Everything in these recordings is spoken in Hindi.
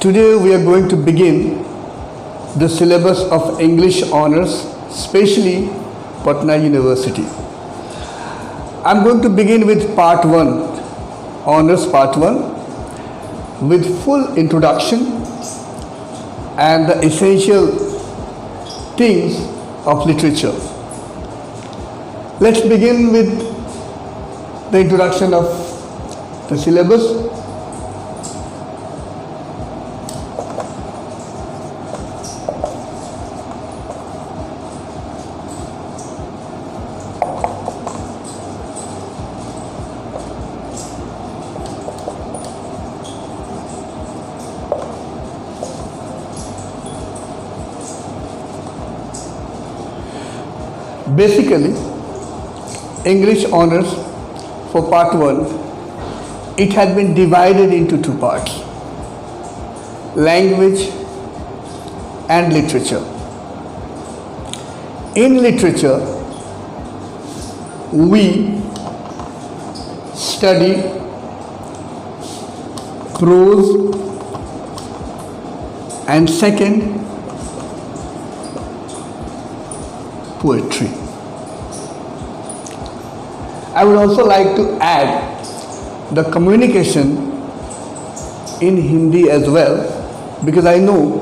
Today we are going to begin the syllabus of English Honours, especially Patna University. I'm going to begin with Part 1, Honours Part 1, with full introduction and the essential things of literature. Let's begin with the introduction of the syllabus. Basically, English Honours for Part 1, it had been divided into two parts, language and literature. In literature, we study prose and second, poetry. I would also like to add the communication in Hindi as well, because I know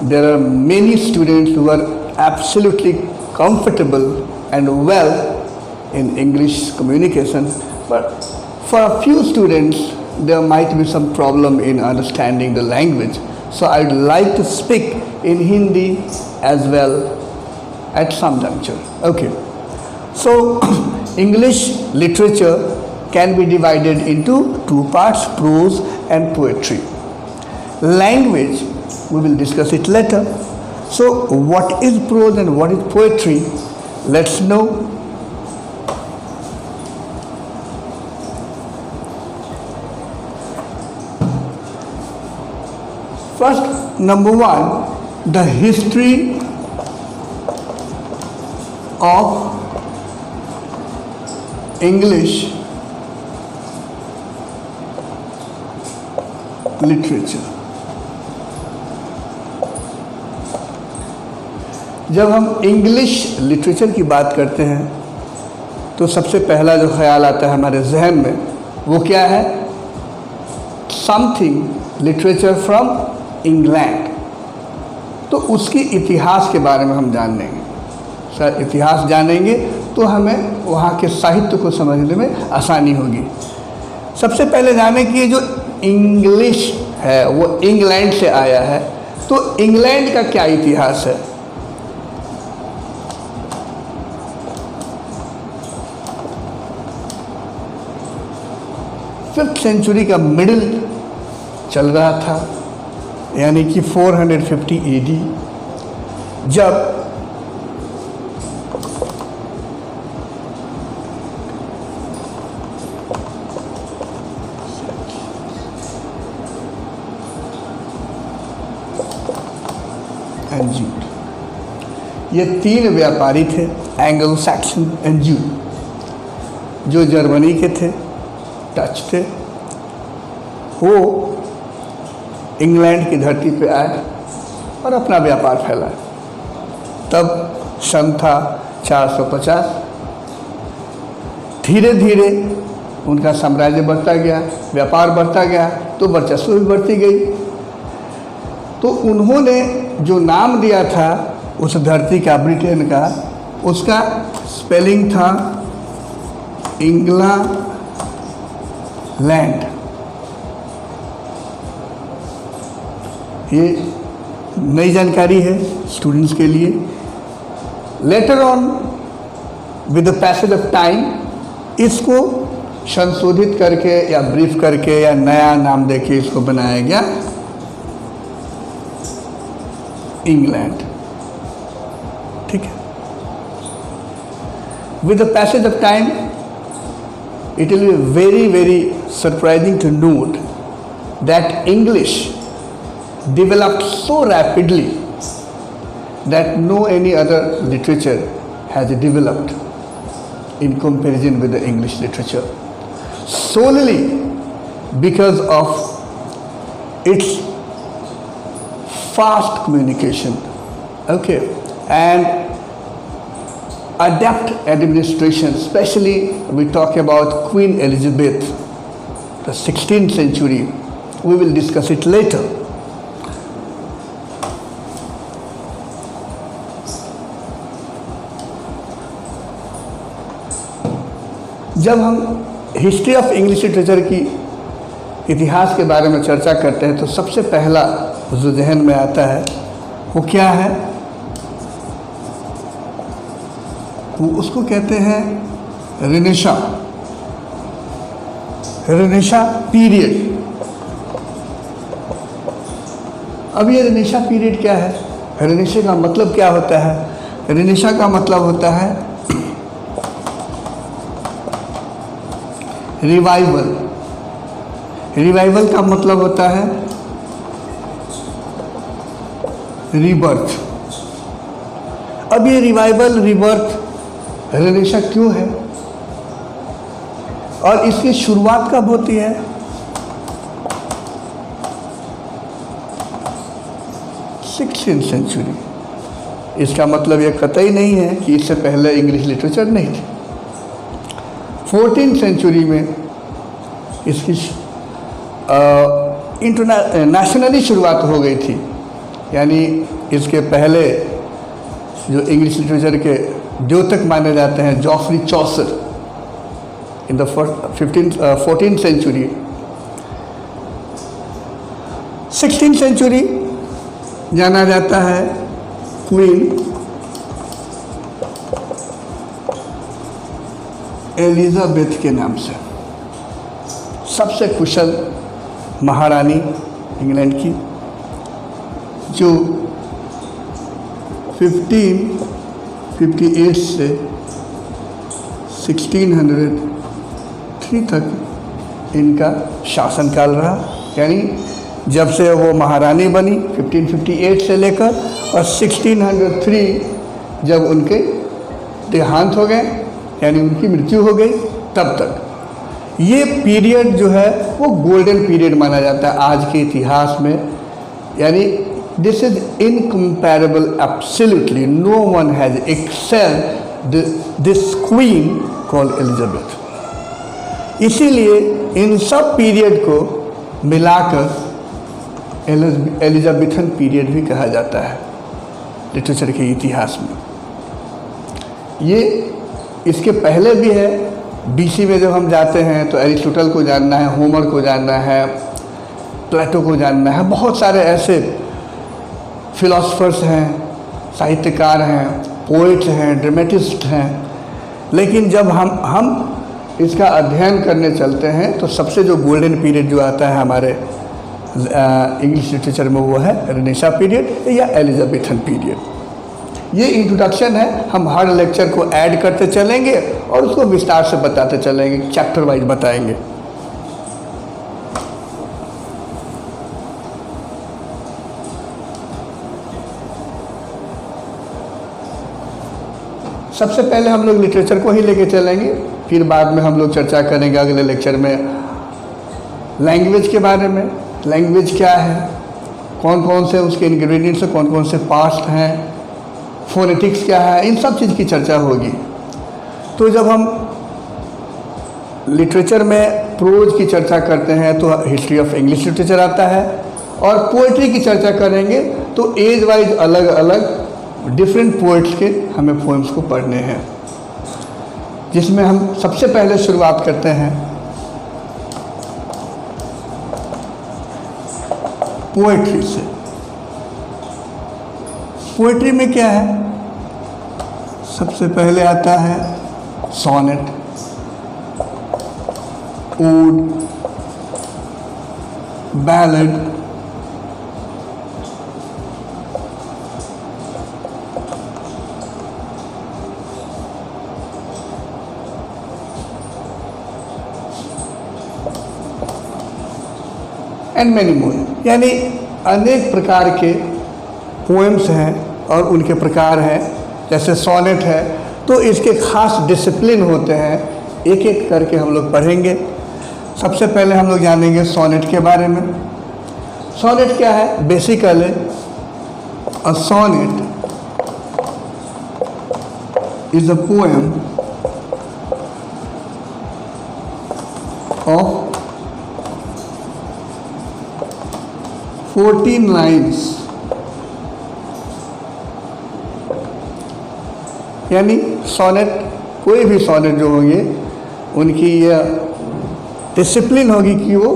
there are many students who are absolutely comfortable and well in English communication, but for a few students there might be some problem in understanding the language. So I'd like to speak in Hindi as well at some juncture. Okay. So English literature can be divided into two parts, prose and poetry. Language, we will discuss it later. So what is prose and what is poetry? Let's know. First, number one, the history of English literature. जब हम इंग्लिश लिटरेचर की बात करते हैं तो सबसे पहला जो ख्याल आता है हमारे जहन में वो क्या है? Something literature from England. तो उसके इतिहास के बारे में हम जान लेंगे. सर इतिहास जानेंगे तो हमें वहाँ के साहित्य को समझने में आसानी होगी. सबसे पहले जाने कि ये जो इंग्लिश है वो इंग्लैंड से आया है, तो इंग्लैंड का क्या इतिहास है? फिफ्थ सेंचुरी का मिडिल चल रहा था, यानी कि 450 AD, जब ये तीन व्यापारी थे, एंग्लो सैक्सन एंड जू, जो जर्मनी के थे, डच थे, वो इंग्लैंड की धरती पे आए और अपना व्यापार फैलाए. तब सन था 450. धीरे धीरे उनका साम्राज्य बढ़ता गया, व्यापार बढ़ता गया, तो वर्चस्व भी बढ़ती गई. तो उन्होंने जो नाम दिया था उस धरती का, ब्रिटेन का, उसका स्पेलिंग था इंग्लैंड. ये नई जानकारी है स्टूडेंट्स के लिए. Later on with the passage of time इसको संशोधित करके या ब्रीफ करके या नया नाम देके इसको बनाया गया इंग्लैंड. ठीक है. With the passage of time, it will be very, very surprising to note that English developed so rapidly that no any other literature has developed in comparison with the English literature, solely because of it's fast communication, okay, and adept administration. Especially we talk about Queen Elizabeth, the 16th century. We will discuss it later. जब हम हिस्ट्री ऑफ इंग्लिश लिटरेचर की इतिहास के बारे में चर्चा करते हैं तो सबसे पहला जो जहन में आता है वो क्या है? वो उसको कहते हैं रेनेसां पीरियड। अब ये रेनेसां पीरियड क्या है? रेनेसां का मतलब क्या होता है? रेनेसां का मतलब होता है रिवाइवल। रिवाइवल का मतलब होता है रीबर्थ। अब ये रिवाइवल, रीबर्थ, रेनेसां क्यों है और इसकी शुरुआत कब होती है? Sixteen century. इसका मतलब ये कतई नहीं है कि इससे पहले इंग्लिश लिटरेचर नहीं थी। 14th सेंचुरी में इसकी इंटरनेशनली शुरुआत हो गई थी। यानी इसके पहले जो इंग्लिश लिटरेचर के द्योतक माने जाते हैं, Geoffrey Chaucer, in the 14th century. 16th century जाना जाता है क्वीन एलिजाबेथ के नाम से, सबसे कुशल महारानी इंग्लैंड की, जो 1558 से 1603 तक इनका शासनकाल रहा। यानी जब से वो महारानी बनी 1558 से लेकर और 1603 जब उनके देहांत हो गए, यानी उनकी मृत्यु हो गई, तब तक ये पीरियड जो है वो गोल्डन पीरियड माना जाता है आज के इतिहास में। यानी this is incomparable, absolutely no one has excelled this queen called Elizabeth. इसीलिए इन सब पीरियड को मिलाकर एलिजाबेथन पीरियड भी कहा जाता है लिटरेचर के इतिहास में। ये इसके पहले भी है। BC में जब हम जाते हैं तो एरिस्टोटल को जानना है, होमर को जानना है, प्लेटो को जानना है। बहुत सारे ऐसे फिलोसफर्स हैं, साहित्यकार हैं, पोइट्स हैं, ड्रामेटिस्ट हैं। लेकिन जब हम इसका अध्ययन करने चलते हैं तो सबसे जो गोल्डन पीरियड जो आता है हमारे इंग्लिश लिटरेचर में वो है रेनेसां पीरियड या एलिजाबेथन पीरियड। ये इंट्रोडक्शन है, हम हर लेक्चर को ऐड करते चलेंगे और उसको विस्तार से बताते चलेंगे, चैप्टर वाइज बताएंगे। सबसे पहले हम लोग लिटरेचर को ही लेके चलेंगे, फिर बाद में हम लोग चर्चा करेंगे अगले लेक्चर में लैंग्वेज के बारे में। लैंग्वेज क्या है, कौन कौन से उसके इंग्रेडिएंट्स हैं, कौन कौन से पार्ट्स हैं, फोनेटिक्स क्या है, इन सब चीज़ की चर्चा होगी। तो जब हम लिटरेचर में प्रोज की चर्चा करते हैं तो हिस्ट्री ऑफ इंग्लिश लिटरेचर आता है, और पोइट्री की चर्चा करेंगे तो एज वाइज अलग अलग डिफरेंट पोइट्स के हमें पोएम्स को पढ़ने हैं, जिसमें हम सबसे पहले शुरुआत करते हैं पोएट्री से। पोएट्री में क्या है? सबसे पहले आता है sonnet, ode, ballad, and many more. यानी अनेक प्रकार के पोएम्स हैं और उनके प्रकार हैं। जैसे सोनेट है तो इसके खास डिसिप्लिन होते हैं, एक एक करके हम लोग पढ़ेंगे। सबसे पहले हम लोग जानेंगे सोनेट के बारे में। सोनेट क्या है? Basically a sonnet is a poem of 14 lines, यानी सोनेट, कोई भी सोनेट जो होंगे उनकी यह डिसिप्लिन होगी कि वो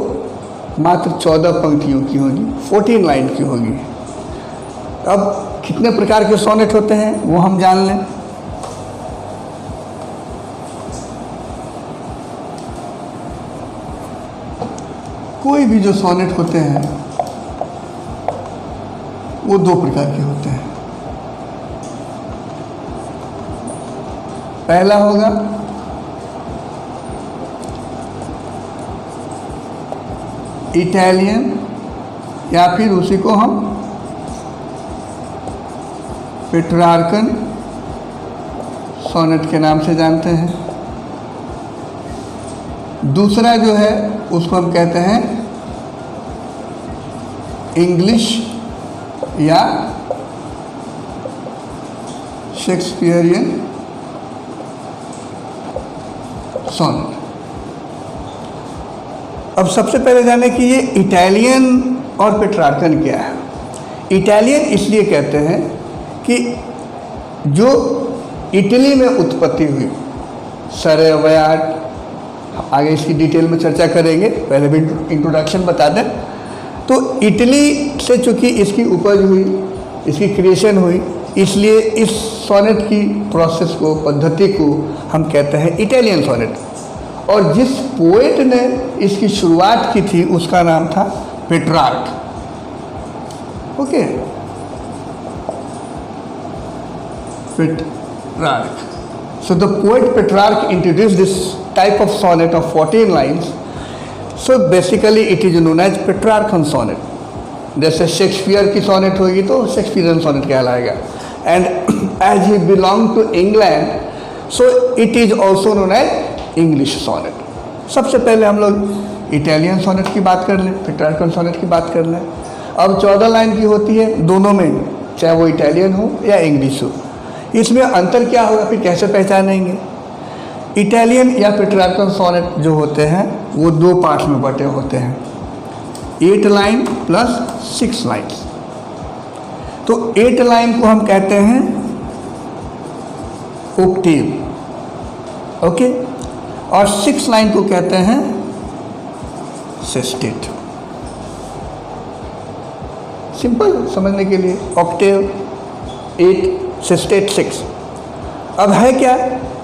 मात्र 14 पंक्तियों की होगी, 14 लाइन की होगी। अब कितने प्रकार के सोनेट होते हैं वो हम जान लें। कोई भी जो सोनेट होते हैं वो दो प्रकार के होते हैं। पहला होगा इटालियन, या फिर उसी को हम पेट्रार्कन सोनेट के नाम से जानते हैं। दूसरा जो है उसको हम कहते हैं इंग्लिश या शेक्सपियरियन सोनेट। अब सबसे पहले जाने कि ये इटालियन और पेट्रार्कन क्या है। इटालियन इसलिए कहते हैं कि जो इटली में उत्पत्ति हुई, सरेवयाट, आगे इसकी डिटेल में चर्चा करेंगे, पहले भी इंट्रोडक्शन बता दें। तो इटली से चूँकि इसकी उपज हुई, इसकी क्रिएशन हुई, इसलिए इस सोनेट की प्रोसेस को, पद्धति को हम कहते हैं इटालियन सोनेट। और जिस पोएट ने इसकी शुरुआत की थी उसका नाम था Petrarch. Okay, Petrarch. So the poet Petrarch introduced this type of sonnet of 14 lines. So basically it is known as Petrarchan sonnet. जैसे शेक्सपियर की सोनेट होगी तो शेक्सपियरियन सोनेट कहलाएगा। And as he belong to England, so it is also known as English sonnet. सबसे पहले हम लोग इटालियन सोनेट की बात कर लें, पेट्रार्कन सोनेट की बात कर लें। अब 14 लाइन की होती है दोनों में, चाहे वो इटालियन हो या इंग्लिश हो। इसमें अंतर क्या होगा, फिर कैसे पहचानेंगे? इटालियन या पेट्रार्कन सोनेट जो होते हैं वो दो पार्ट में बटे होते हैं, 8 लाइन प्लस 6 लाइन्स। तो 8 लाइन को हम कहते हैं ओक्टेव, ओके, और 6 लाइन को कहते हैं सेस्टेट। सिंपल समझने के लिए, ऑक्टेव 8, सेस्टेट 6। अब है क्या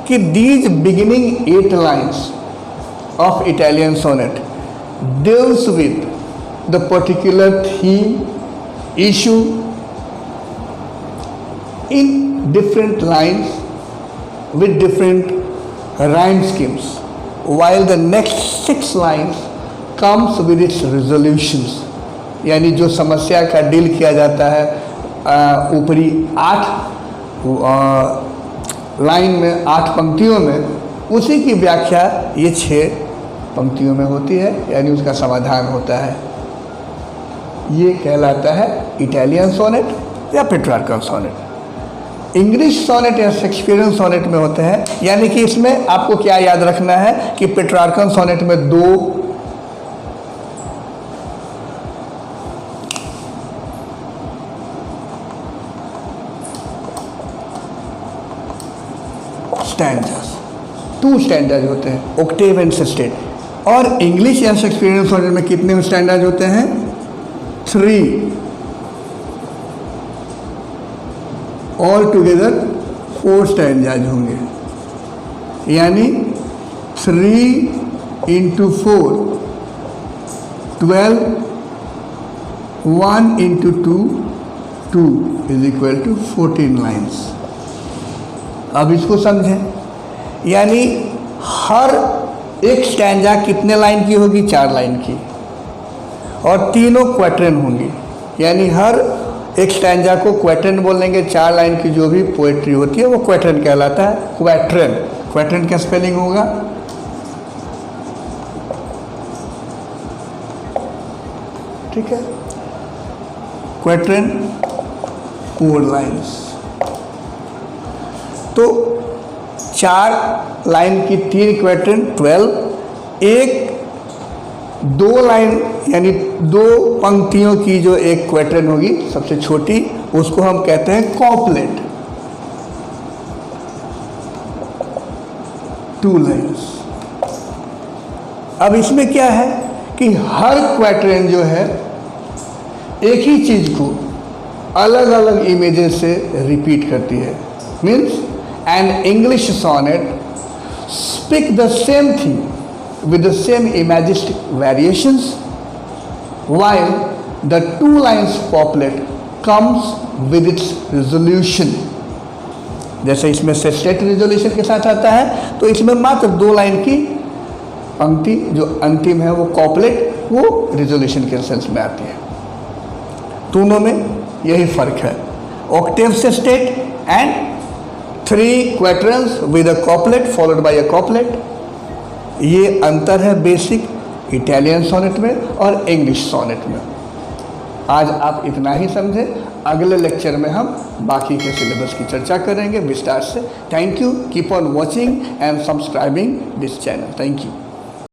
कि these beginning 8 lines of Italian sonnet deals with the particular theme, issue in different lines with different rhyme schemes, while the next 6 lines comes with its resolutions। यानी जो समस्या का डील किया जाता है ऊपरी 8 लाइन में, 8 पंक्तियों में, उसी की व्याख्या ये 6 पंक्तियों में होती है, यानी उसका समाधान होता है। ये कहलाता है इटालियन सोनेट या पेट्रार्कन सोनेट। इंग्लिश सोनेट या शेक्सपियरियन सोनेट में होते हैं, यानी कि इसमें आपको क्या याद रखना है कि पेट्रार्कन सोनेट में 2 स्टैंजास, 2 स्टैंडाज होते हैं, ऑक्टेव एंड सेस्टेट। और इंग्लिश या शेक्सपियरियन सोनेट में कितने स्टैंडाज होते हैं? 3। ऑल टुगेदर 4 स्टैंडाज होंगे, यानी 3 into 4 12, 1 into 2 2 is equal to 14 lines. अब इसको समझें, यानी हर एक स्टैंजा कितने लाइन की होगी? 4 लाइन की, और तीनों क्वाट्रेन होंगी, यानी हर एक स्टैंजा को क्वाट्रेन बोलेंगे। 4 लाइन की जो भी पोएट्री होती है वो क्वाट्रेन कहलाता है, क्वाट्रेन। क्वाट्रेन का स्पेलिंग होगा ठीक है। क्वेट्रन, कोड लाइन्स। तो 4 लाइन की 3 क्वेट्रन 12, एक 2 लाइन यानी 2 पंक्तियों की जो एक क्वेट्रन होगी सबसे छोटी, उसको हम कहते हैं कॉपलेट, 2 लाइन्स। अब इसमें क्या है कि हर क्वेट्रन जो है एक ही चीज को अलग अलग इमेजेस से रिपीट करती है। Means an English sonnet speak the same thing with the same imagistic variations, while the 2 lines couplet comes with its resolution। जैसे इसमें सेस्टेट रिजोल्यूशन के साथ आता है, तो इसमें मात्र 2 लाइन की पंक्ति जो अंतिम है वो कॉपलेट, वो रिजोल्यूशन के सेंस में आती है। दोनों में यही फर्क है, octave sestet and 3 quatrains with a couplet followed by a couplet. ये अंतर है बेसिक इटालियन सोनेट में और इंग्लिश सोनेट में। आज आप इतना ही समझें, अगले लेक्चर में हम बाकी के सिलेबस की चर्चा करेंगे विस्तार से। Thank you, keep on watching and subscribing this channel. Thank you.